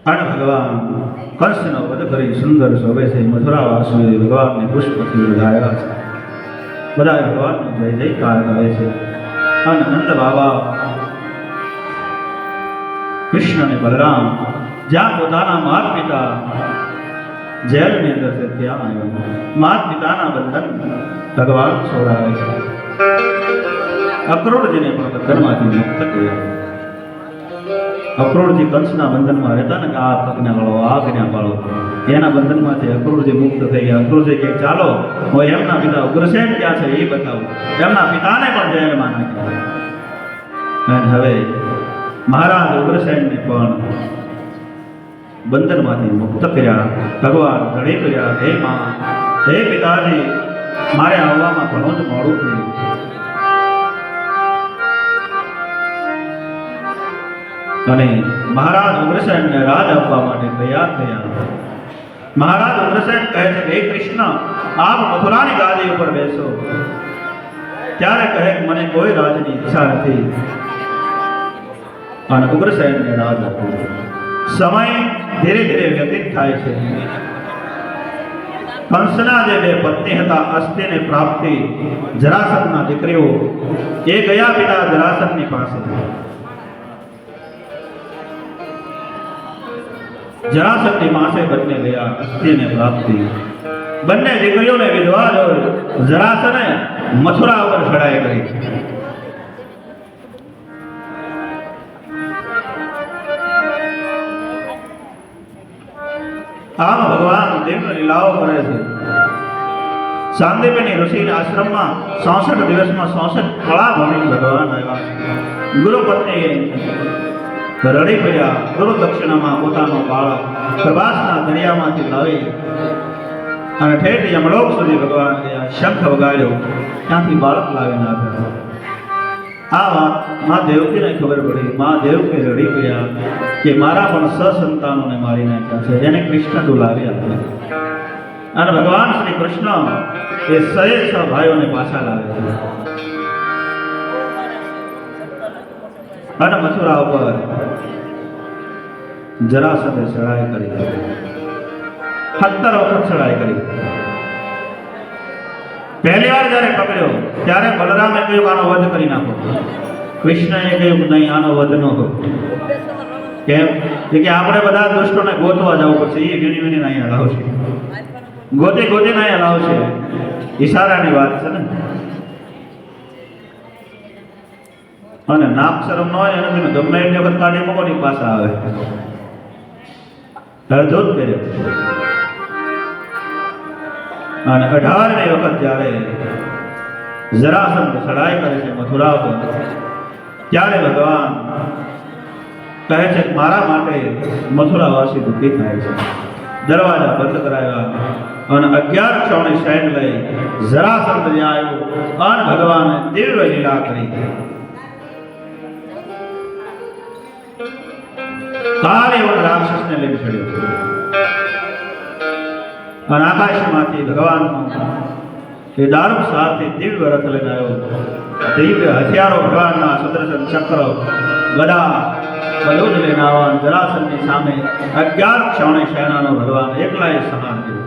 અને ભગવાન કંસનો વધ કરી સુંદર શોભે છે મથુરા વાસુએ ભગવાનને પુષ્પથી વધાર્યા છે. બધા ભગવાનનો જય જયકાર કરે છે. અને નંદ બાબા કૃષ્ણ અને બલરામ જ્યાં પોતાના માતા પિતા જેલની અંદર છે ત્યાં આવ્યા. માતા પિતાના બંધન ભગવાન છોડાવે છે. અક્રૂરજીને પણ બંધનમાંથી મુક્ત કર્યા. અક્રૂરજી કંસના બંધનમાં રહેતા ને કે આ આજ્ઞા પાળો આ આજ્ઞા પાળો, એના બંધનમાંથી અક્રૂરજી મુક્ત થઈ ગયા. અક્રૂરજી કે ચાલો હું એમના પિતા ઉગ્રસેન ક્યાં છે એ બતાવું. એમના પિતાને પણ જેલમાં નાખ્યા. અને હવે મહારાજ ઉગ્રસેનને પણ બંધનમાંથી મુક્ત કર્યા. ભગવાન રડી કર્યા, હે મા, હે પિતાજી, મારે આવવામાં ઘણું જ મોડું થયું. અને મહારાજ ઉગ્રસેનને રાજ આપવા માટે તૈયાર થયા. મહારાજ ઉગ્રસેન કહે છે, હે કૃષ્ણ, આપ મથુરાની ગાદી ઉપર બેસો. ત્યારે કહે મને કોઈ રાજની ઈચ્છા નથી. અને ઉગ્રસેનને રાજ આપ્યું. સમય ધીરે ધીરે વ્યતીત થાય છે. કંસના જે બે પત્ની હતા અસ્તિને પ્રાપ્તિ જરાસંધના દીકરીઓ, એ ગયા પિતા જરાસંધની પાસે. જરાસંધની પાસે બંને ગયા અસ્તિને પ્રાપ્તિ. બંને દીકરીઓને વિધવા જોઈ જરાસંધે મથુરા ઉપર ચડાઈ કરી. આમ ભગવાન દિવ્ય લીલાઓ કરે છે. સાંદીપની ઋષિના આશ્રમમાં 66 દિવસમાં 66 કળા ભણી ભગવાન આવ્યા. ગુરુ પત્નીએ રડી પડ્યા. ગુરુ દક્ષિણામાં પોતાનો બાળક પ્રભાસના દરિયામાંથી લાવી અને ઠેઠ યમલોક સુધી ભગવાન ગયા. શંખ વગાડ્યો, ત્યાંથી બાળક લાવીને આપ્યા. આ વાત મા દેવકીને ખબર પડી. મા દેવકી રડી પડ્યા કે મારા પણ સસંતાનોને મારી નાખ્યા છે, એને કૃષ્ણ દુલાવી આપ્યા. અને ભગવાન શ્રી કૃષ્ણ એ 106 ભાઈઓને પાછા લાવે છે. અને મથુરા ઉપર જરાસંધે ચડાઈ કરી. 17 વખત ચડાઈ કરી. પહેલી વાર જયારે પકડ્યો ત્યારે બલરામે કહ્યું આનો વધ કરી નાખો. કૃષ્ણએ કહ્યું નહીં, આનો વધ ન કરો. કેમ કે આપણે બધા દુષ્ટોને ગોતવા જવું પડશે. એ વીણી વીણીને અહીંયા લાવશે, ગોતી ગોતીને અહીંયા લાવશે. ઈશારાની વાત છે ને. અને નાક શરમ ન હોય એને તમે ગમે એટલી વખત કાઢી મૂકો ની પાછા આવે. હળધૂત કર્યો. અને 18મી વખત જ્યારે જરાસંધ ચડાઈ કરે છે મથુરા ઉપર, ત્યારે ભગવાન કહે છે કે મારા માટે મથુરાવાસી દુઃખી થાય છે. દરવાજા બંધ કરાવ્યા અને 11 ક્ષોણી સૈન્ય લઈ જરાસંધ ત્યાં આવ્યો અને ભગવાને દિવ્ય લીલા કરી. કાલે રાક્ષસને લઈ ચડ્યો અને આકાશમાંથી ભગવાનનો એ દારૂ સાથે દિવ્ય રથ લઈને આવ્યો. દિવ્ય હથિયારો ભગવાનના સુદર્શન ચક્ર, ગદા, બલૂન લઈને આવવા જરાસંધની સામે 11 ક્ષોણી સેનાનો ભગવાન એકલાએ સંહાર કર્યો.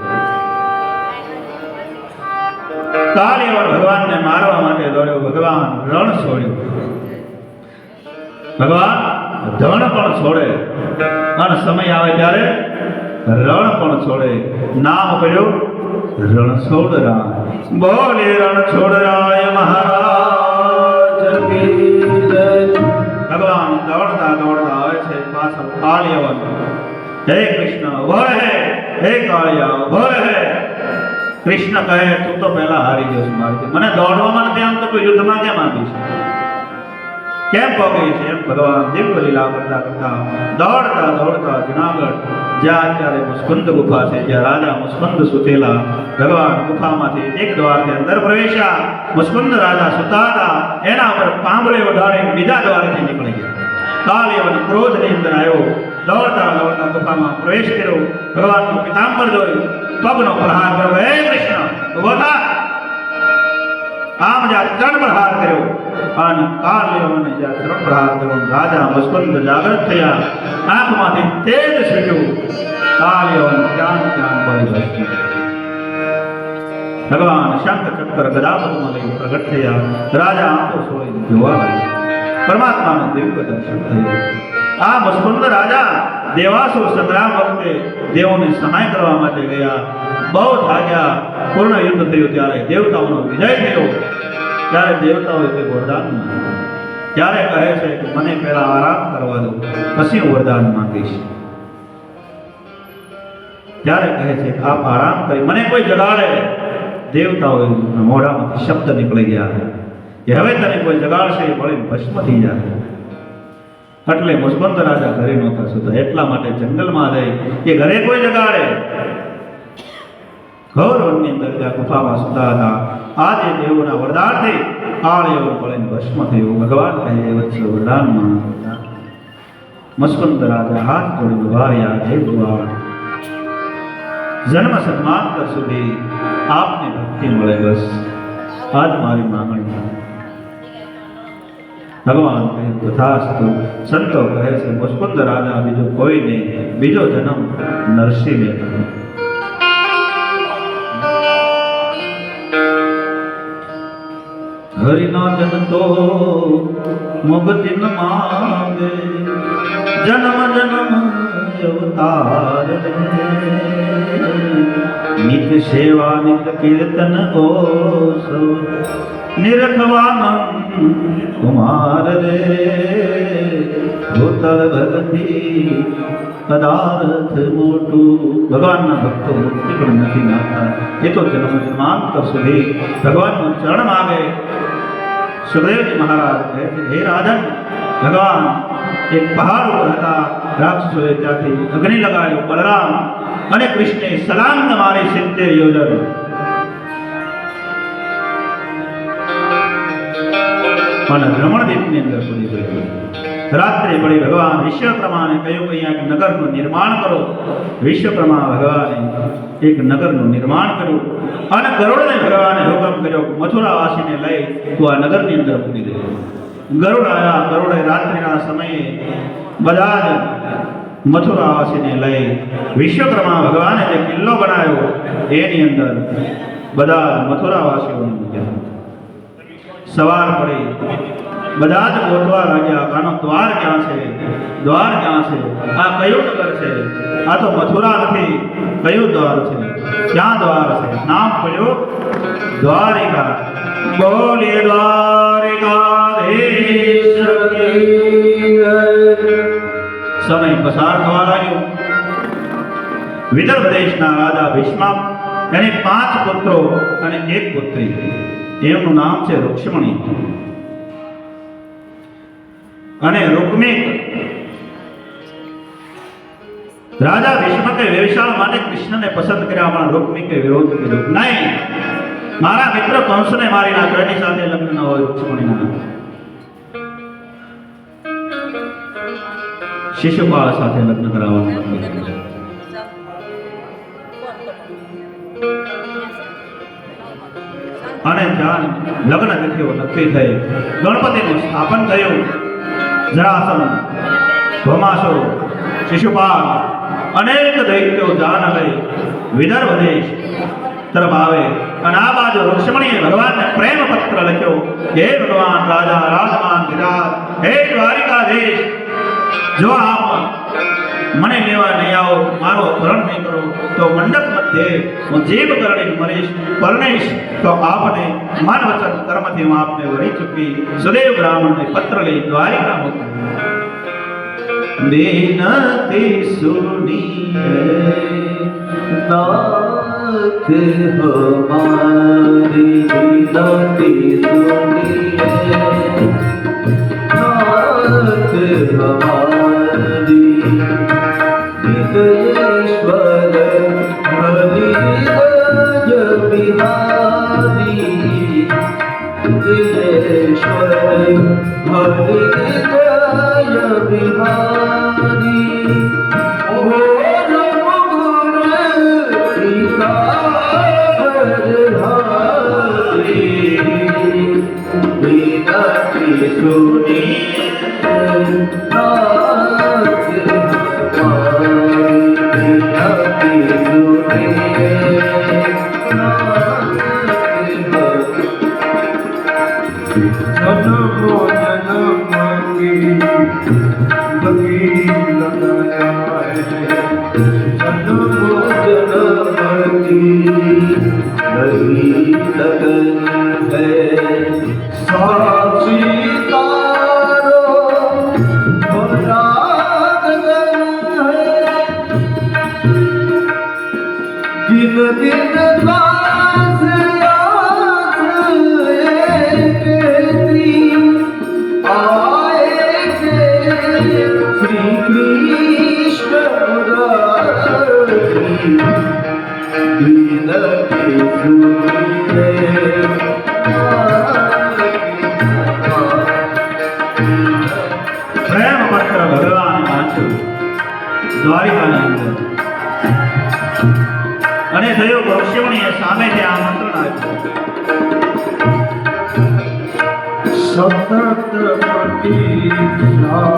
કાલે ભગવાનને મારવા માટે દોડ્યો. ભગવાન રણ છોડ્યું. ભગવાન ધણ પણ છોડે અને સમય આવે ત્યારે રણ પણ છોડે. નામ પડ્યું રણછોડરાય. બોલે રણછોડરાય મહારાજ કી જય. ભગવાન દોડતા દોડતા આવે છે પાછળ કાળિયવન. હે કૃષ્ણ ઉભો રહે, હે કાળિયા ઉભો રહે. કૃષ્ણ કહે તું તો પહેલા હારી ગયો છે મારી. મને દોડવામાં નથી આમ તો કોઈ યુદ્ધમાં કેમ આપીશ? કેમ પહોંચી છે? એમ ભગવાન દિવ્ય લીલા કરતા કરતા દોડતા દોડતા જુનાગઢ જ્યાં અત્યારે મુસ્કુંદ ગુફા છે, જ્યાં રાજા મુસ્કુંદ સુતેલા, ભગવાન ગુફામાંથી એક દ્વારથી અંદર પ્રવેશ્યા. મુસ્કુંદ રાજા સુતા હતા, એના પર પાંબળે ઓઢાડીને બીજા દ્વારથી નીકળી ગયા. કાળિયવન ક્રોધની અંદર આવ્યો. દોડતા દોડતા ગુફામાં પ્રવેશ કર્યો. ભગવાનનું પિતાંબર જોયું, પગનો પ્રહાર કર્યો. હે કૃષ્ણ ઉભો થા. આમ જ્યાં ત્રણ પ્રહાર કર્યો અને કાળ લેવાને જ્યાં ત્રણ પ્રહાર કર્યો રાજા મુસ્કુંદ જાગૃત થયા, આંખમાંથી તેજ છૂટ્યું, કાળ લેવાને ત્યાં બળી ભસ્મ. ભગવાન શંખ ચક્ર ગદા પદ્મ લઈ પ્રગટ થયા, રાજા આંખો છોડી જોવા લાગ્યા, પરમાત્માનું દિવ્ય દર્શન થયું. આ મુસ્કુંદ રાજા દેવાસુર સંગ્રામ વખતે દેવોને સહાય કરવા માટે ગયા, બહુ થાક્યા, પૂર્ણ યુદ્ધ થયું ત્યારે દેવતાઓનો વિજય થયો. ત્યારે દેવતાઓએ કોઈ વરદાન માંગ્યું, ત્યારે કહે છે કે મને પહેલા આરામ કરવા દો, પછી હું વરદાન માંગીશ. ત્યારે કહે છે કે આપ આરામ કરી મને કોઈ જગાડે. દેવતાઓ મોઢામાંથી શબ્દ નીકળી ગયા કે હવે તને કોઈ જગાડશે એ બળીને ભસ્મ થઈ જાય. એટલે મુસ્કુંદ રાજા ઘરે નહોતા સુતા, એટલા માટે જંગલમાં જઈ કે ઘરે કોઈ જગાડે. ઘોર વનની અંદર ત્યાં ગુફામાં સુતા હતા. આજે દેવોના વરદાનથી કાળ એવું બળીને ભસ્મ થયું. ભગવાન કહે વત્સ વરદાનમાં મુસ્કુંદ રાજા હાથ જોડી ઉભા રહ્યા, હે ભગવાન જન્મ સન્માન સુધી આપની ભક્તિ મળે, બસ આજ મારી માંગણી. ભગવાન કહે તથાસ્તુ. સંતો કહે છે મુસ્કુંદ રાજા બીજો કોઈ નહીં, બીજો જન્મ નરસિંહને થયો. હરિના જન તો મુક્તિ ન માંગે, જન્મ જન્મ અવતાર નિત સેવા નિત કીર્તન ઓસો નિરખવાનંદ કુમાર રે ભૂતળ ભગતી પદાર્થ મોટું. ભગવાનના ભક્તો મુક્તિ પણ નથી માગતા, એ તો જન્મ જન્માંતર સુધી ભગવાનનું ચરણ માગે. સુખદેવજી મહારાજ કહે છે હે રાજન, ભગવાન એક પહાડ ઉપર હતા, રાક્ષસોએ ત્યાંથી અગ્નિ લગાડ્યો. બલરામ અને કૃષ્ણે સલાંગ મારી 70 યોજન અને રમણદીપની અંદર કૂદી ગયો. રાત્રે પડી ભગવાન વિશ્વકર્માને કહ્યું કે અહીંયા એક નગરનું નિર્માણ કરો. વિશ્વકર્મા ભગવાને એક નગરનું નિર્માણ કર્યું અને ગરુડને ભગવાને હુકમ કર્યો મથુરાવાસીને લઈ તું આ નગરની અંદર કૂદી ગયો. ગરુડ આવ્યા. ગરુડે રાત્રિના સમયે બધા જ મથુરાવાસીને લઈ વિશ્વકર્મા ભગવાને જે કિલ્લો બનાવ્યો એની અંદર બધા મથુરાવાસીઓને મૂક્યા. સવાર પડી બધા જ ગોતવા લાગ્યા, આનો દ્વાર ક્યાં છે, દ્વાર ક્યાં છે, આ કયું નગર છે, આ તો મથુરા નથી, કયું દ્વાર છે, ક્યાં દ્વાર છે? નામ પડ્યું દ્વારિકા. બોલીએ દ્વારિકાધીશ કી જય. સમય પસાર થવા લાગ્યો. વિદર્ભ દેશના રાજા ભીષ્મા, એને 5 પુત્રો અને 1 પુત્રી. એમનું નામ છે રૂક્ષ્મણી અને રૂક્મિક. રાજા ભીષ્મકે વ્યવસાય માટે કૃષ્ણને પસંદ કર્યા, પણ રૂક્મિકે વિરોધ કર્યો. નહીં, મારા મિત્ર કંસને મારી નાખો, એની સાથે લગ્ન ન હોય. રૂક્ષ્મણીના શિશુપાળ સાથે લગ્ન કરાવવાનું નક્કી કર્યું. અને જ્યાં લગ્ન તિથિઓ નક્કી થઈ, ગણપતિનું સ્થાપન થયું. જરાસંઘ, ભૌમાસુર, શિશુપાલ અનેક દૈત્યો જાન લઈ વિદર્ભ દેશ તરફ આવે. અને આ બાજુ રૂક્ષ્મણીએ ભગવાનને પ્રેમ પત્ર લખ્યો, હે ભગવાન રાજા રાજમાન વિરાટ, હે દ્વારિકાધીશ, જો આપ મને લેવા નહીં આવો, મારો અપહરણ નહીં કરો, તો મંડપ મધ્યે હું જીભ કરડી મરીશ. પરણેશ તો આપને મન વચન કર્મથી હું આપને વરી ચૂકી. સુદેવ બ્રાહ્મણને પત્ર લઈ દ્વારિકા મોકલ્યો. બેનતી સુનીએ નાથ હમારી, બેનતી સુનીએ નાથ હમારી, ईश्वर हरि गज बिहारी, ईश्वर हरि गज बिहारी, ओम गुण टीकाधर हरि, પ્રેમ પત્ર ભગવાન વાંચ્યું દ્વારિકાની અંદર અને થયું ઋષિમુનિએ સામેથી આમંત્રણ આપ્યું. સતત પ્રતીક્ષા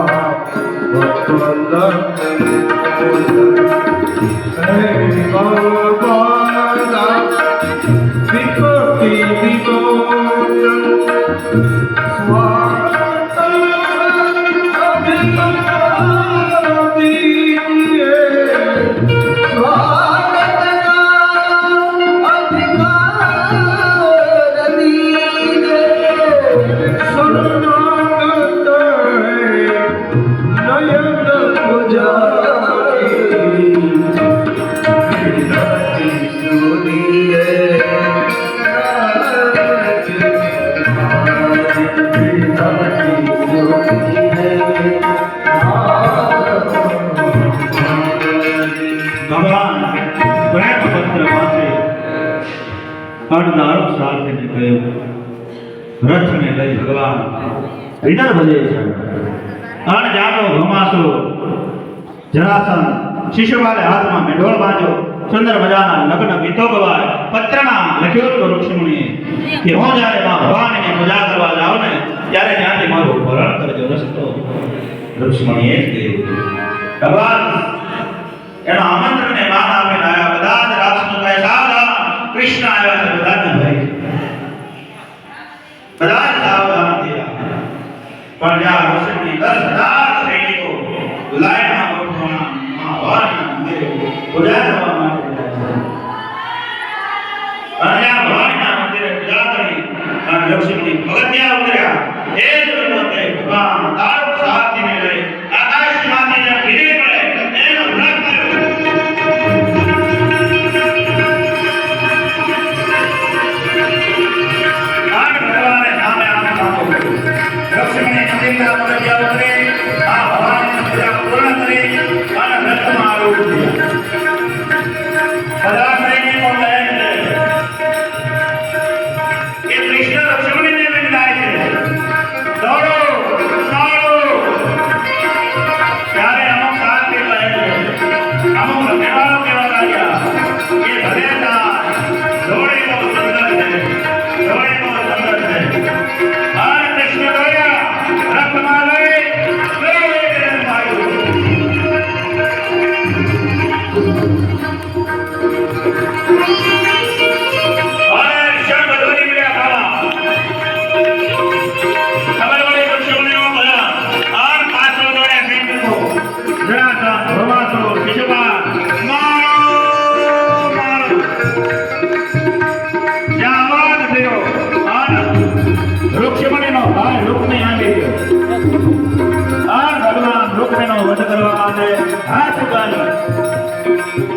દારૂ સાથેને કહ્યું રથને લઈ ભગવાન વિદર ભજે છે. અણ જાતો ભમાસો જરાસન શિશુપાલે હાથમાં મેઢોળ બાંધ્યો. સુંદર મજાના લગ્ન ગીતો ગવાય. પત્રમાં લખ્યું હતું ઋષિમુનિએ કે હું જ્યારે માં ભવાનીની પૂજા કરવા જાઉં ને ત્યારે ત્યાંથી મારું ભરણ કરજો રસ્તો. ઋષિમુનિએ કહ્યું ભગવાન એના આમંત્રણને માન આપીને આવ્યા. બધા જ રાક્ષસો કહે સાવધાન કૃષ્ણ આવ્યા છે. બધાને ભય બધા જ સાવધાન થયા. પણ જ્યાં ઋષિની 10,000 સૈનિકો લાઈનમાં ગોઠવણા ભવાનીના મંદિરે પૂજા કરવા માટે જાય છે. અને જ્યાં ભવાનીના મંદિરે પૂજા કરી અને ઋષિની પગથિયા ઉતર્યા એ જ વખતે ભગવાન દારૂ સાથીને લઈ આકાશમાંથી જ્યાં વીજળી પડે એનો વ્રત કર્યો.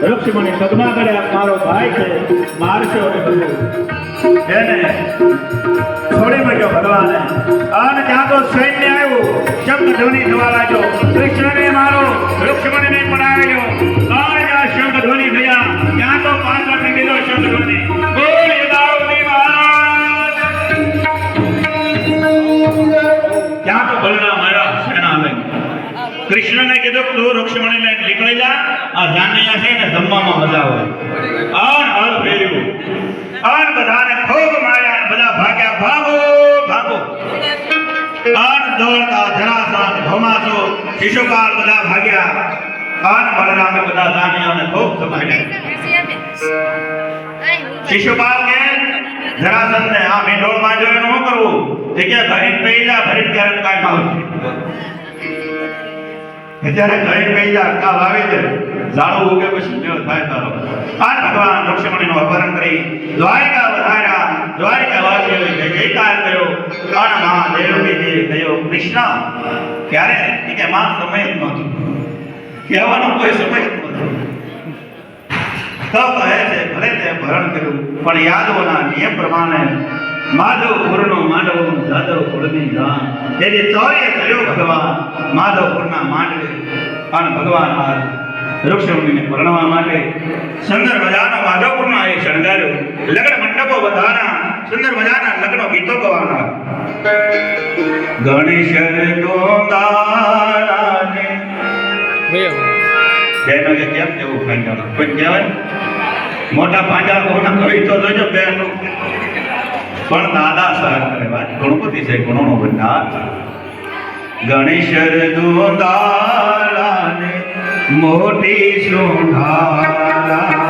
ઋષિમુનિ સગમા કર્યા મારો ભાઈ છે મારશો એને છોડી મૂક્યો ભગવાને. અને ત્યાં તો સૈન્ય આવ્યું. શબ્દ ધ્વનિ થવા લાગ્યો. કૃષ્ણને મારો ઋષિમુનિને પણ આવ્યો. અને જ્યાં શબ્દ ધ્વનિ થયા ત્યાં તો પાછળથી બીજો શબ્દ ધ્વનિ બોલ યદાવની મહારાજ. ત્યાં તો બલરામ આવ્યા સેના લઈને. કૃષ્ણને કીધું તું ઋષિમુનિને નીકળી જા. આ જાનૈયા છે ને જમવામાં મજા હોય. આન હાલ ફેર્યું આન બધાને ખૂબ માર્યા. બધા ભાગ્યા ભાગો ભાગો. આન દોડતા જરાસન ભમાસો શિશુપાલ બધા ભાગ્યા. આન બલરામે બધા જાનૈયાને ખૂબ સમાડ્યા. શિશુપાલ કે જરાસનને આ મેઢોળમાં જો એનું શું કરવું? તે કે ભરીને પી જા. ભરીને ત્યારે કાંઈ આવશે ત્યારે ઘરે પી જા. કાલ આવે છે ઝાડું ઉગે પછી મેળ થાય તારો. આ ભગવાન ઋષિમુનિનું અપહરણ કરી દ્વારિકા વધાર્યા. દ્વારિકા વાસીઓએ જયકાર કર્યો. અને મહાદેવજી કહ્યું કૃષ્ણ ક્યારે? કે માં સમય જ નહોતો કહેવાનો કોઈ સમય જ નહોતો. તો કહે છે ભલે તે ભરણ કર્યું પણ યાદવોના નિયમ પ્રમાણે માધવપુરનું માંડવું જાદવ કુળની જાન તેથી ચોર્ય કર્યો ભગવાન માધવપુરના માંડવે અને ભગવાન આ વૃક્ષમુનિને પરણવા માટે સુંદર મજાનો માધવપુરમાં એ શણગાર્યો લગ્ન મંડપો બધાના સુંદર મજાના લગ્નો ગીતો ગવાના ગણેશ ગોંદારાને બેનો કે કેમ કેવું પાંજા કોઈ કહેવાય મોટા પાંજા કોના કવિ તો જોજો બેનો પણ દાદા સહન કરે વાત ગણપતિ છે ગુણોનો ભંડાર ગણેશ ગોંદારાને મોટી સોઢારા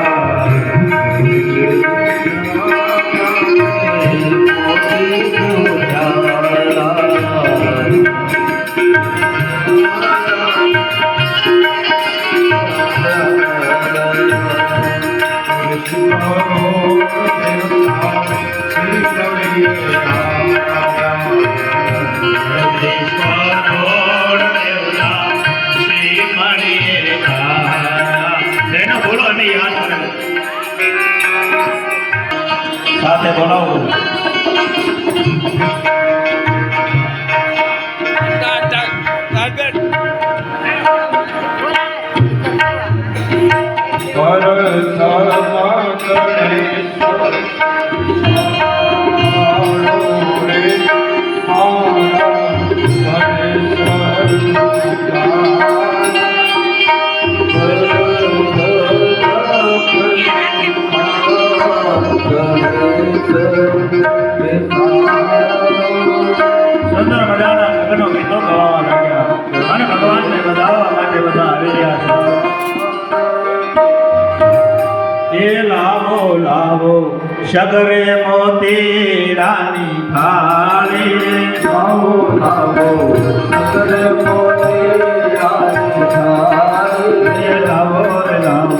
સાથે બોલાવો સુંદર મજાના લગ્નો ગીતો ગાવા લાગ્યા અને ભગવાનને વધાવવા માટે બધા આવી રહ્યા છે એ લાવો લાવો સગરે મોતી રાની થાળી લાવો લાવો સગરે મોતી રાની થાળી એ લાવો લાવો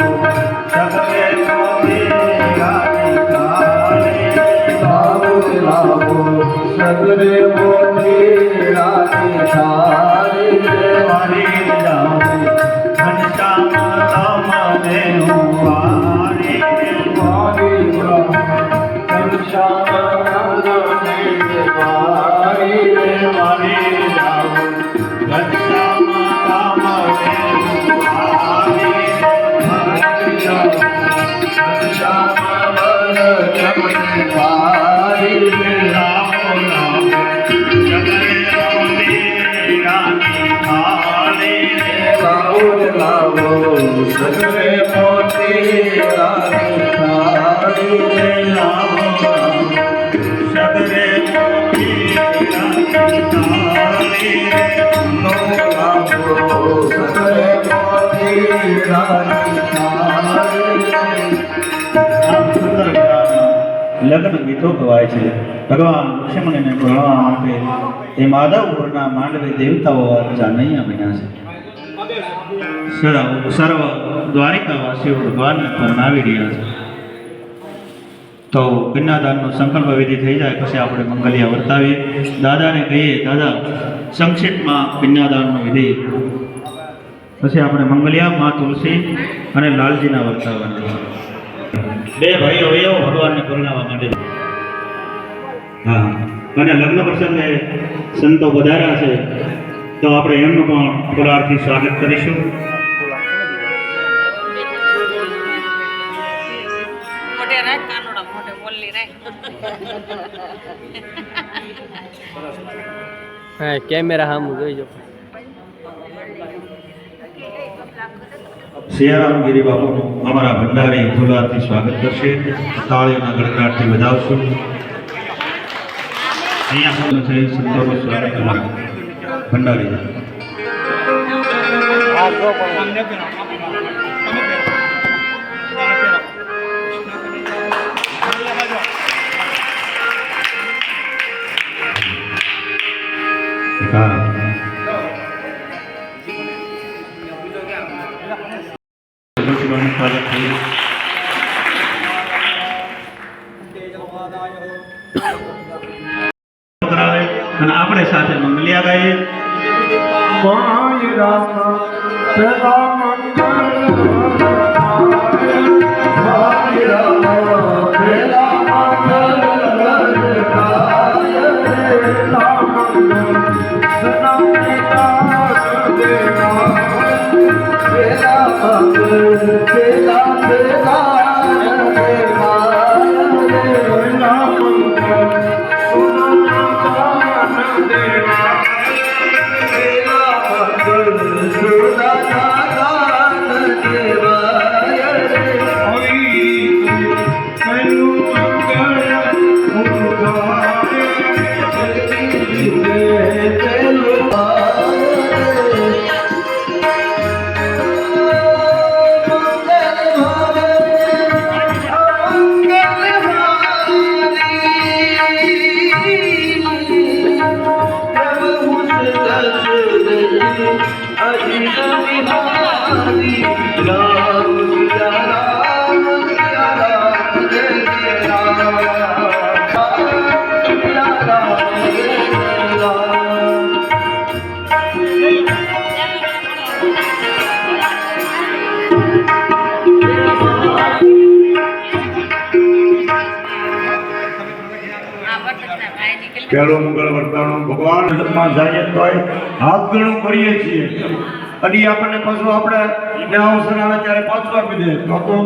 સગરે મોતી રાની થાળી લાવો લાવો સગરે મોતી રાની થાળી મારી જાઉં ઘનશ્યામ તમને હું વારી મારી જાઉં ઘનશ્યામ તમને વારી મારી જાઉં ઘનશ્યામ તમને હું વારી મારી જાઉં ઘનશ્યામ તમને વારી સગરે મોતી રાની થાળી લાવો સગરે મોતી રાની થાળી લાવો સગરે મોતી રાની થાળી લગ્ન ગીતો ગવાય છે ભગવાન ઋષિમુનિને ભણવા માટે એ માધવપુરના માંડવે દેવતાઓ જાનૈયા બન્યા છે સર્વ દ્વારિકાવાસીઓ ભગવાનને પરણાવી રહ્યા છે તો કન્યાદાનનો સંકલ્પ વિધિ થઈ જાય પછી આપણે મંગલિયા વર્તાવીએ દાદાને કહીએ દાદા સંક્ષિપ્તમાં કન્યાદાનનો વિધિ પછી આપણે મંગલિયા મા તુલસી અને લાલજીના વર્તાવવાના બે ભાઈઓ એવો ભગવાનને પરણાવવા માટે હા અને લગ્ન પ્રસંગે સંતો વધાર્યા છે તો આપણે એમનું પણ ફુલારથી સ્વાગત કરીશું કેમેરા હામુ જોઈજો સિયારામ ગિરી બાપુનું અમારા ભંડારી ફુલારથી સ્વાગત કરશે તાળીઓના ગડગડાટથી વધાવશું અહીંયા છે સંતોનું સ્વાગત કરવાનું ભંડારી અને આપણે સાથે મંગલિયા ગાઈએ વાય રામ સદા મંગળ પહેલો મંગળ વર્તાણો ભગવાન માં જઈએ તોય હાથ ગણું કરીએ છીએ અને ઈ આપણને પાછું આપણે ને અવસર આવે ત્યારે પાછું આપી દે તો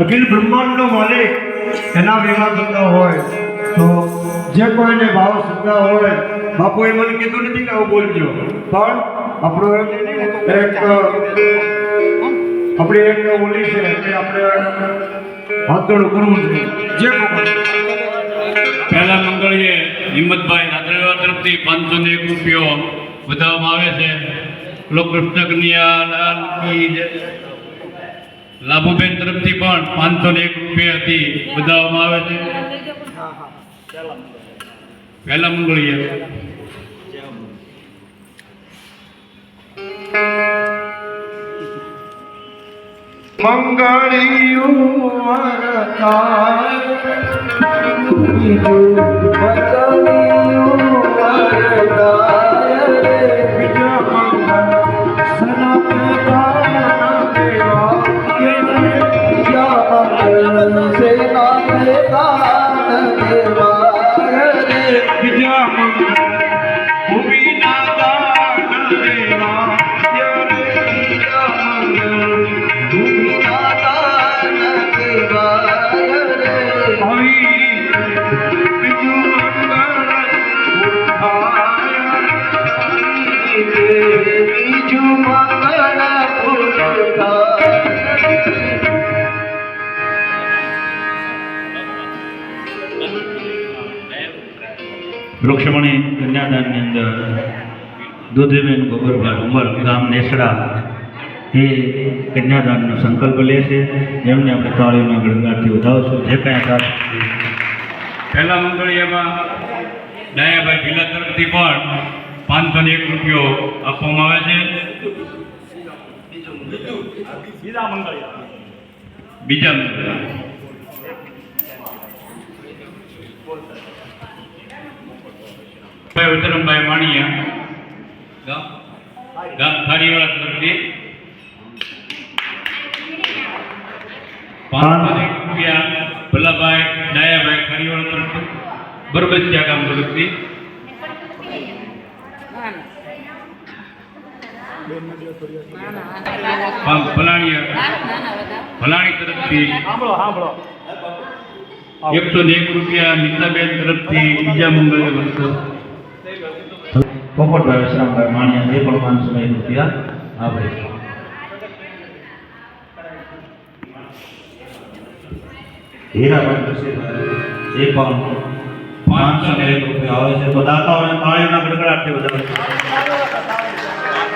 અખિલ બ્રહ્માંડનો માલિક એના વિવાહ ધંધા હોય તો જે કોઈને ભાવ શ્રદ્ધા હોય બાપુએ મને કીધું નથી કે આવું બોલજો પણ આપણો આપણી એક ઓલી છે કે આપણે હાથ ગણું કરવું જોઈએ જે પહેલા મંગળીએ હિંમતભાઈ નાદરેવા તરફથી 501 રૂપિયો વધારવામાં આવે છે. લોક કૃષ્ણ કન્યા લાલ કી જય. લાભુબેન તરફથી પણ 501 રૂપિયાથી વધારવામાં આવે છે. પહેલા મંગળીએ મંગળિયું વૃક્ષમણી કન્યાદાનની અંદર દૂધીબેન ગોબરભાઈ ઉમર ગામ નેસડા એ કન્યાદાનનો સંકલ્પ લે છે જેમને આપણે તાળીઓના ગણગાટથી વધાવશું જે કાંઈ થાય. પહેલા મંગળીયામાં ડાયાભાઈ ભીલા તરફથી પણ 501 રૂપિયો આપવામાં આવે છે. બીજા મંગળીયા વિતરણભાઈ માણિયા ગામ ખારીવાળા તરફથી 501 રૂપિયા ભલાભાઈ ડાયાભાઈ ખારીવાળા તરફથી બરબસિયા ગામ તરફથી ભલાણી તરફથી 101 રૂપિયા નીતાબેન તરફથી બીજા મંગળે વર્ષો પોપટભાઈ વિશ્રામભાઈ માણિયા એ પણ 501 રૂપિયા આવે. હીરાભાઈ જોશીભાઈ એ પણ 501 રૂપિયા આવે છે. તો દાતાઓને તાળીઓના ગડગડાટથી વધારે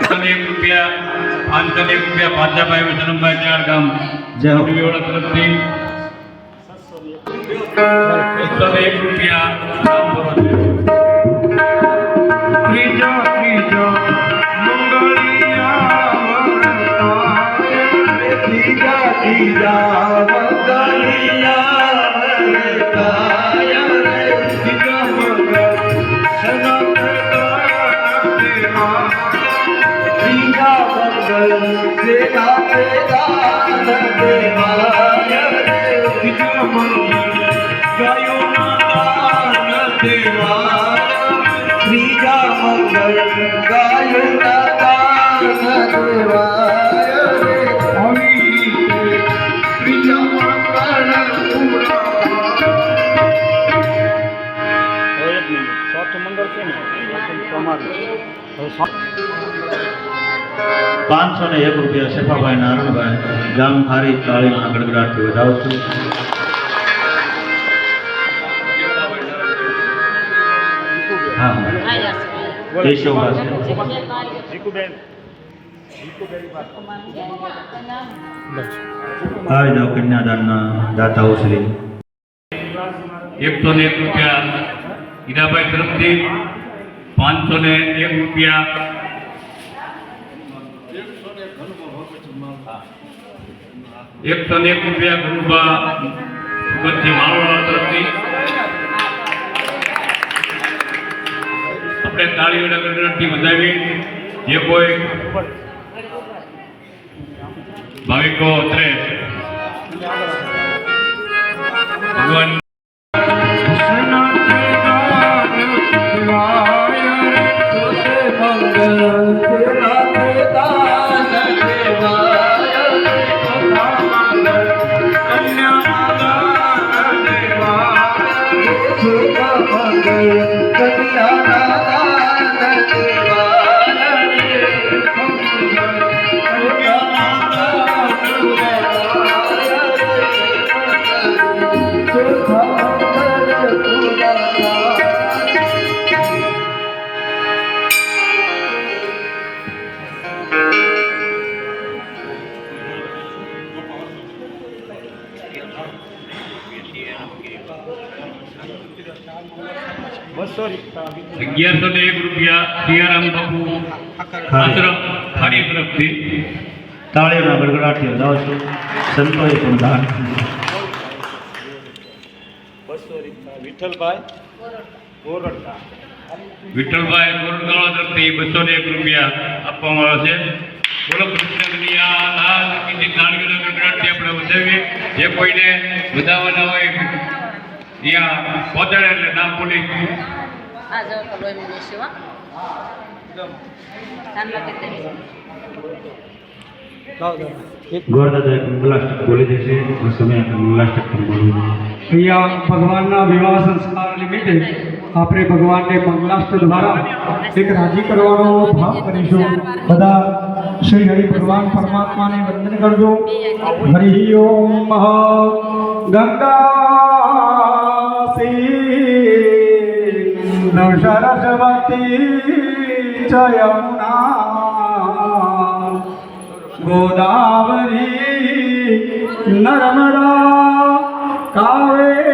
501 રૂપિયા પાજાભાઈ વિશ્રામભાઈ ચાર ગામ જય હો. તરફથી 101 રૂપિયા ગામ ભરોસે. ગાયો ₹501 શેફાભાઈ નારણભાઈ ગામ ખારી તાળીના ગડગડાટથી વધાવું છું. હા કેશવભાઈ આવી જાઓ કન્યાદાનના દાતાઓ શ્રી. 101 હીરાભાઈ તરફથી ₹501 ₹101 ગુરુબા ઉપરથી માળવા તરફથી આપણે તાળીઓના ગણગણથી વધાવી જે કોઈ ભાવિકો ઉતરે ભગવાન ₹1101 સિયારામ બાપુ આશ્રમ ખારી તરફથી તાળીઓના ગડગડાટથી વધાવું છું. સંતોએ પણ દાન વિઠ્ઠલભાઈ ગોરગાળા તરફથી ₹201 આપવામાં આવે છે. બોલો કૃષ્ણ કનૈયા લાલ કી તાળીઓના ગડગડાટથી આપણે વધાવીએ. જે કોઈને વધાવવાના હોય ત્યાં પહોંચાડે એટલે નામ બોલી આ જાઓ તો લોહી મને શિવા કાનમાં કે ગોરદાદા એક મંગલાષ્ટક બોલી દેશે. સમય મંગલાષ્ટક પણ બોલવું. અહીંયા ભગવાનના વિવાહ સંસ્કાર નિમિત્તે આપણે ભગવાનને મંગલાષ્ટક દ્વારા એક રાજી કરવાનો ભાવ કરીશું. બધા શ્રી હરિ ભગવાન પરમાત્માને વંદન કરજો. હરિ ઓમ ગંગા સિંધુ સરસ્વતી ચ યમુના ગોદાવરી નર્મદા કાવેરી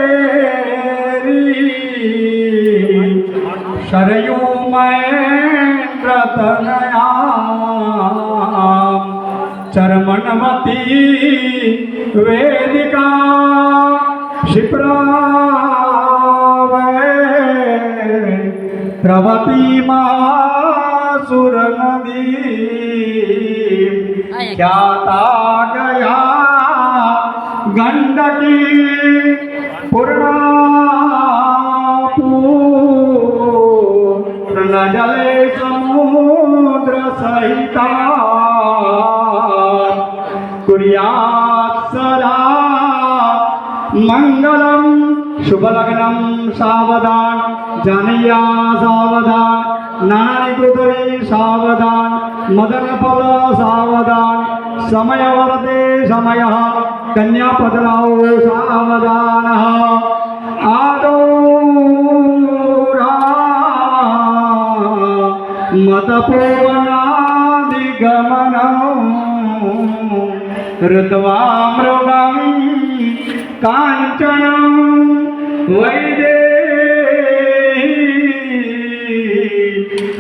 સરયૂ મૈત્રતનયા ચરમણવતી વેદિકા ક્ષિપ્રાવે પ્રવતી મહાસુર નદી ખ્યાતા ગયા ગંડકી પૂર્ણા પૂર્ણ જલે સમુદ્ર સહિતા કુર્યાત સદા મંગલમ શુભ લગ્નમ સાવધાન જાનૈયા સાવધાન નાની કૃતરી સાવધાન મદન પદ સાવધાન સમય વર્તે સમય કન્યા પદરાઓ સાવધાન આદૌરા મતપોવનાદિગમન ઋત્વા મૃગમ કાંચન વૈદેહી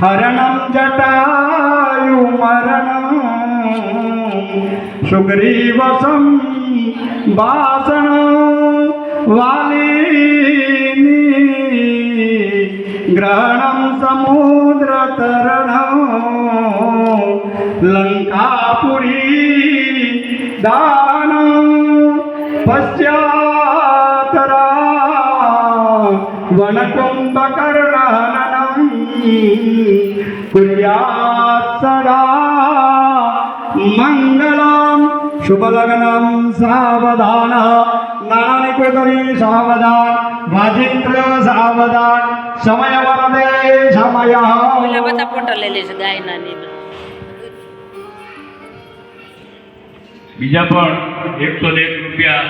હરણમ જટાયુમરણમ સુગ્રીવસમ વાસણ વાલીની ગ્રહણમ સમુદ્રતરણમ લંકાપુરી દાન પશ્ચાતરા વનકુંભકર્ણનમ કુર્યાત સદા મંગલમ શુભ લગ્નમ સાવધાન નાની કુતરી સાવધાન વાજિંત્ર સાવધાન સમય વરદે સમય ઓલા બધા ફોટા લઈ લેશે ગાયના ની બીજા પણ 101 રૂપિયા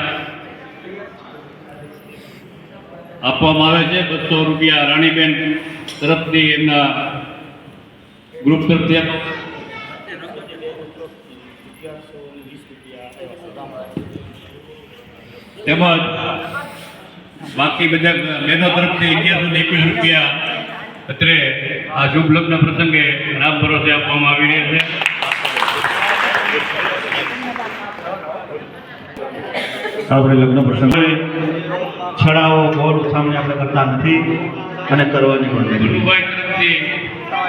આપવામાં આવે છે. 200 રૂપિયા રાણીબેન તરફથી એમના ગ્રુપ તરફથી આપવામાં તેમજ બાકી બધા બહેનો તરફથી 1121 રૂપિયા અત્રે આ શુભ લગ્ન પ્રસંગે રામ ભરોસે આપવામાં આવી રહ્યા છે. આપણે લગ્ન પ્રસંગે છડાઓ ગોળ સામે આપણે કરતા નથી અને કરવાની પણ નથી. ગુરુભાઈ તરફથી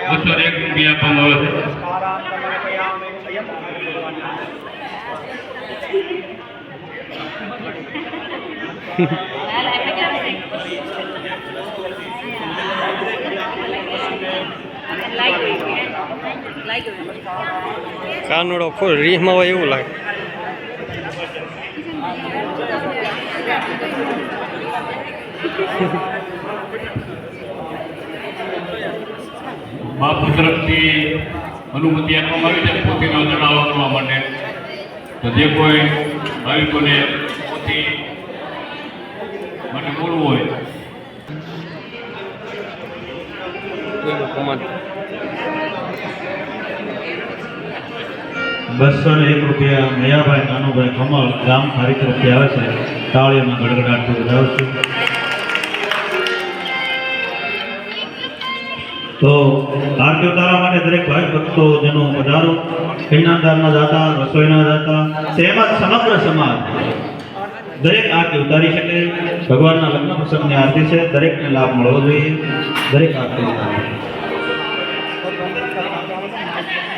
201 રૂપિયા આપવામાં આવે છે. કાનુડો ફૂલ રીહમાં હોય એવું લાગે. બાપુ તરફથી અનુમતિ આપવામાં આવી છે પોતીનો ચડાવો કરવા માટે. તો જે કોઈ ભાવિકોને પોતી માટે બોલવું હોય એનું કમાલ. 201 રૂપિયા મયાભાઈ નાનુભાઈ કમળ ગામ ખારી તરફથી આવે છે. તાળીઓના ગડગડાટથી વધાવશું. તો આરતી ઉતારવા માટે દરેક ભાઈ ભક્તો જેનું પધારો કૈનાદારના દાતા રસોઈના દાતા તેમજ સમગ્ર સમાજ દરેક આરતી ઉતારી શકે. ભગવાનના લગ્ન પ્રસંગની આરતી છે, દરેકને લાભ મળવો જોઈએ. દરેક આરતી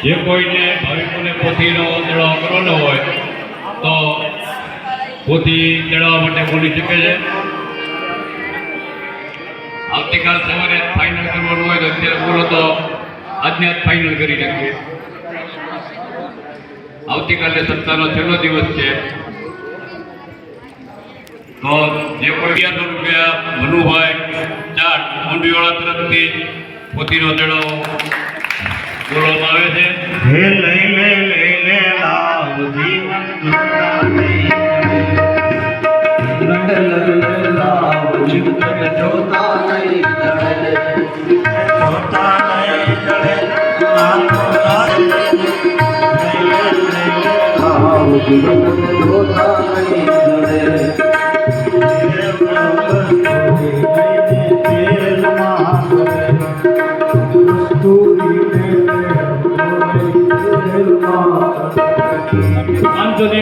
જે કોઈને ભાવિકોને પોથીનો ચડાવો કરવાનો હોય તો પોથી ચડાવવા માટે બોલી શકે છે. આવતીકાલ સવારે ફાઇનલ કરવાનું હોય તો અત્યારે બોલો તો આજને આજ ફાઇનલ કરી નાખીએ. આવતીકાલે સપ્તાહનો છેલ્લો દિવસ છે. તો જે કોઈ 1100 રૂપિયા મનુભાઈ ચાટ મોંડીવાળા તરફથી પોતીનો ચડાવો બોલવામાં આવે છે. હે લઈ લે લાવ જીવન જોતા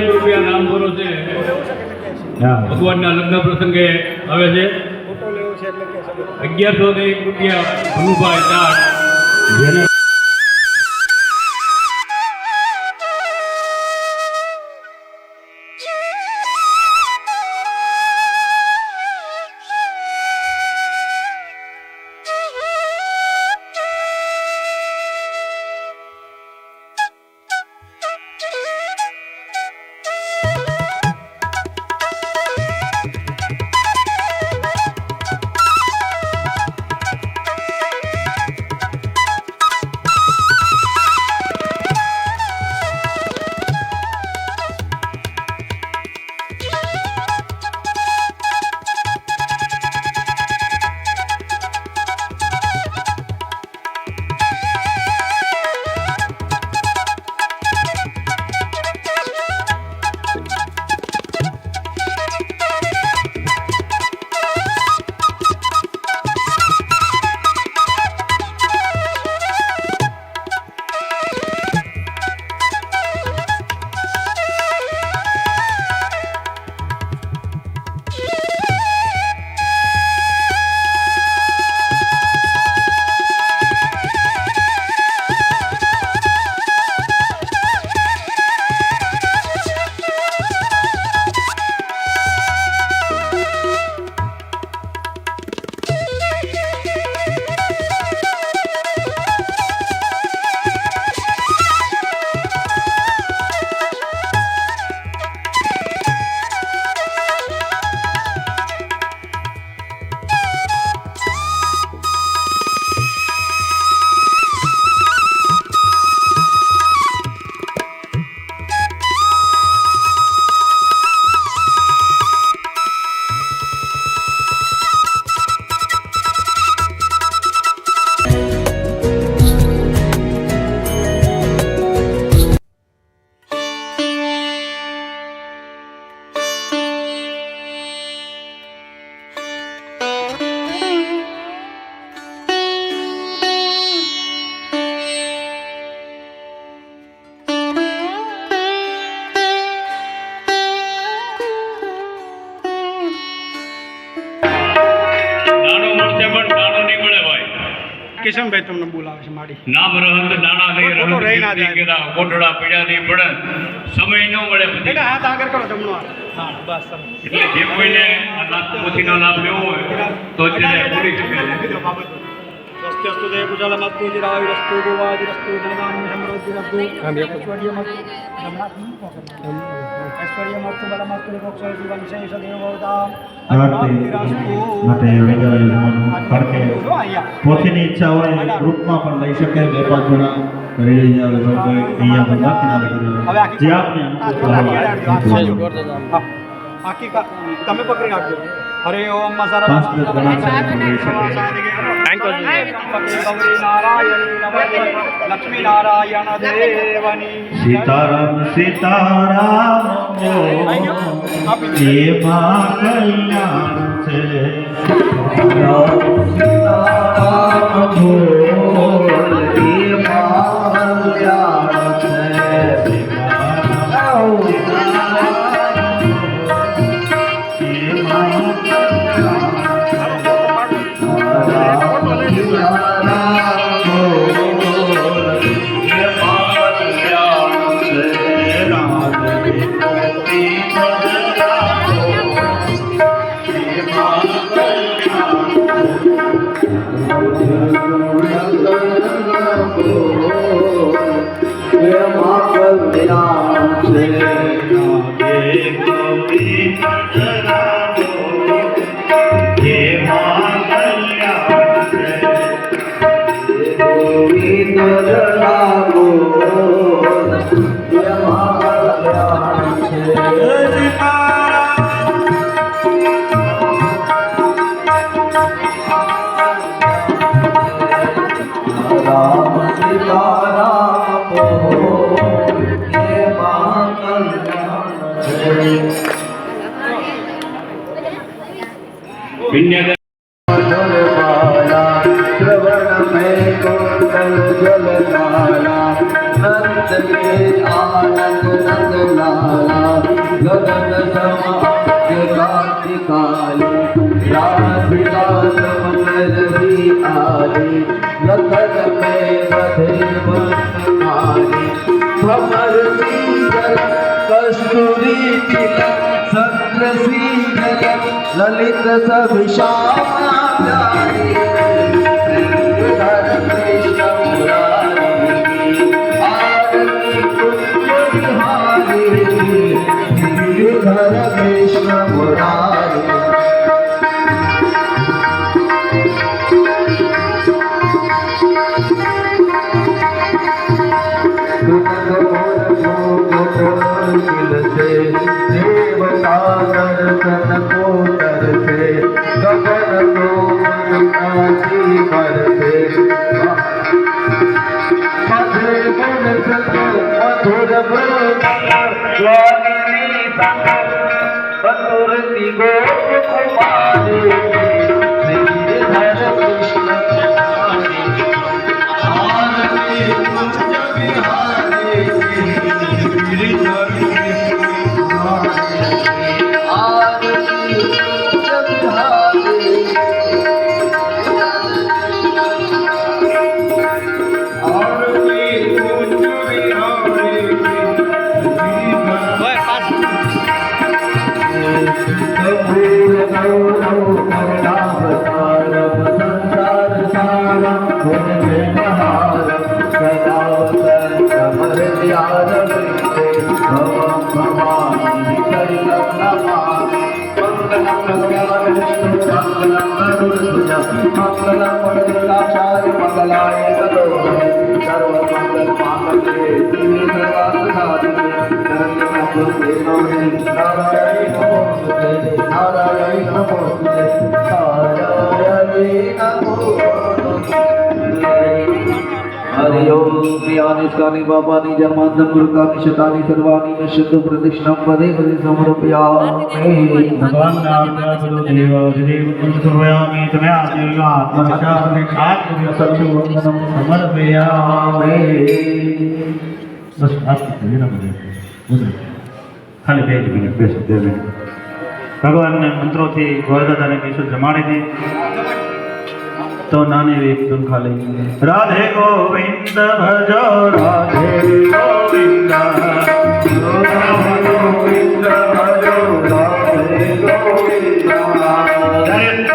રૂપિયા નામ ભરોસે ભગવાનના લગ્ન પ્રસંગે આવે છે. 1101 રૂપિયા ભનુભાઈ ચાટ જેને કિશનભાઈ તમને બોલાવે છે માડી નામ રહંત નાણા નહીં ખોટો રહી ના રહંત જાય. કેરા કોટડા પીડા નહીં પડે સમય ન મળે બધી. બેટા હાથ આગળ કરો તમને હા બસ સરસ. એટલે જે કોઈને આ નાથપોથીનો લાભ લેવો હોય તો અત્યારે પૂરી શકે છે. સ્વસ્ત્યસ્તુ દેવ કુશલમસ્તુ ચિરાયુરસ્તુ ગોવાજીરસ્તુ ધનધાન્ય સમૃદ્ધિરસ્તુ ઐશ્વર્યમસ્તુ બલમસ્તુ મોક્ષ જીવન શેષ દેવોદામ માટે કારણ કે પોતાની ઈચ્છા હોય ગ્રુપમાં પણ લઈ શકે 2-5 જણા કરી લઈ આવે તો અહીંયા બધા કિનારે કરી જે આપને અનુકૂળ હોય. આખી તમે પકડી રાખજો હરે ઓમ પાંચ દસ ગણા સાથે લઈ શકે. ગૌરી નારાયણ નમઃ લક્ષ્મી નારાયણ દેવની સીતારામ સીતારામ બોલ, એમાં કલ્યાણ છે. સીતારામ સીતારામ બોલ, એમાં કલ્યાણ છે. સીતારામ એમાં વિદ્યાધર श्रवण में कुंडल जल लाला, नंद के आनंद नंद लाला, गगन समाप्य कांति काली, राधिका समर रही आली, लखन में बधे वनमाली, भ्रमर सीधर कस्तूरी तिलक, सत्र सीधर ललित सभिषामा प्यारी, श्रीधर कृष्ण मुरारी की आरती कुंज बिहारी, श्रीधर कृष्ण मुरारी। देवता दर्शन को तरसे, गगन को आसी बरसे, मधुर गुण सत मधुर स्वामी मधुरति गोप कुमारी, श्रीधर कृष्ण आरती कुंज बिहारी, श्रीधर हरिओं बाबानी जन्मांतम गुरुकानि शतानि सर्वाणि नश्यन्तु प्रतिष्ठं पदे पदे समर्पयामि। भगवान नाम देव देव समर्पयामि तमे आत्मविश्वास आत्मसत्य समर्पयामि। बस आप ना बोले खाली 2 मिनट बेस 2 मिनट भगवान ने मंत्रों थी गोरदादा ने विश्व जमाड़े थे તો નાની એવી એક ધૂન ખાલી રાધે ગોવિંદ ભજો રાધે ગોવિંદ રાધે ગોવિંદ ભજો રાધે ગોવિંદ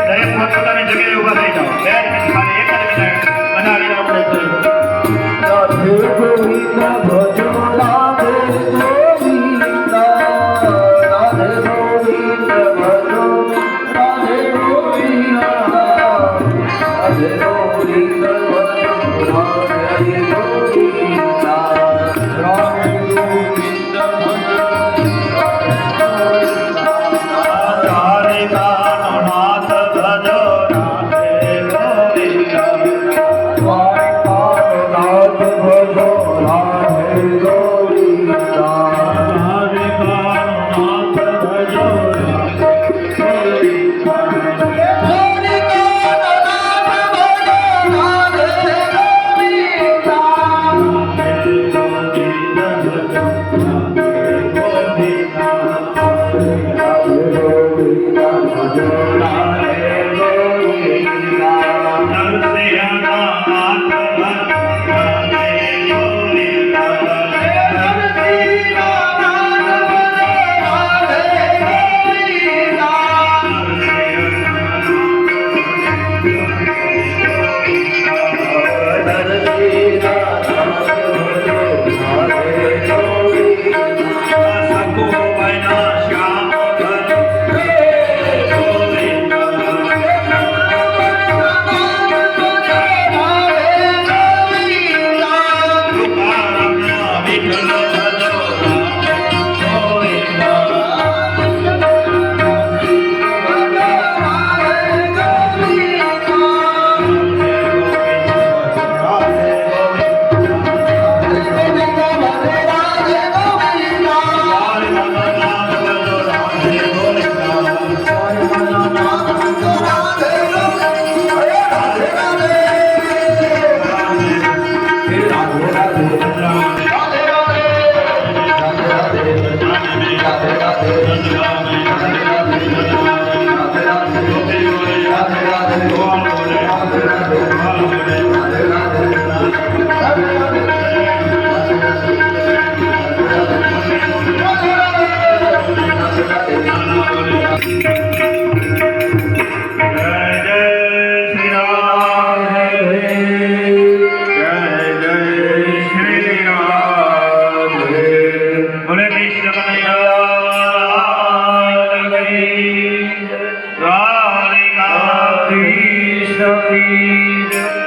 દરેક પોતપોતાની જગ્યાએ ઊભા થઈ જાઓ. 2 મિનિટ ખાલી એક જ મિનિટ બનાવીને આપણે રાધે ગોવિંદ ભજો રાધે ગોવિંદ રાધે ગોવિંદ ભજો રાધે ગોવિંદ રાધે ગોવિંદ ભજો રાધે ગોવિંદ રાધે ગોવિંદ રાધે કાનો નાથ ભજો રાધે ગોવિંદ રાધે કાનો નાથ ભજો રાધે ગોવિંદ રાધે કાનો નાથ ભજો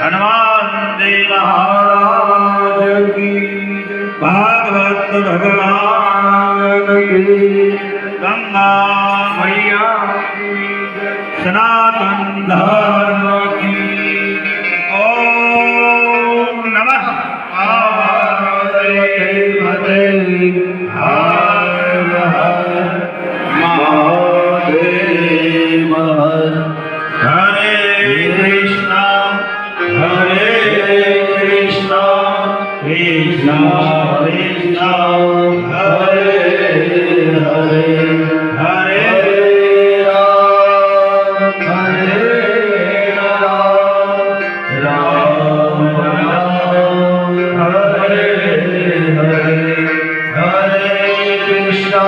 हनुमान जी महाराज की भागवत भगवान की गंगा मैया की सनातन धर्म की ओम नमः पार्वती पते हर हर महादेव हरे कृष्णा कृष्णा कृष्णा हरे हरे हरे राम राम राम हरे हरे हरे कृष्णा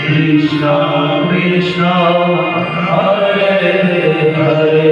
कृष्णा कृष्णा हरे हरे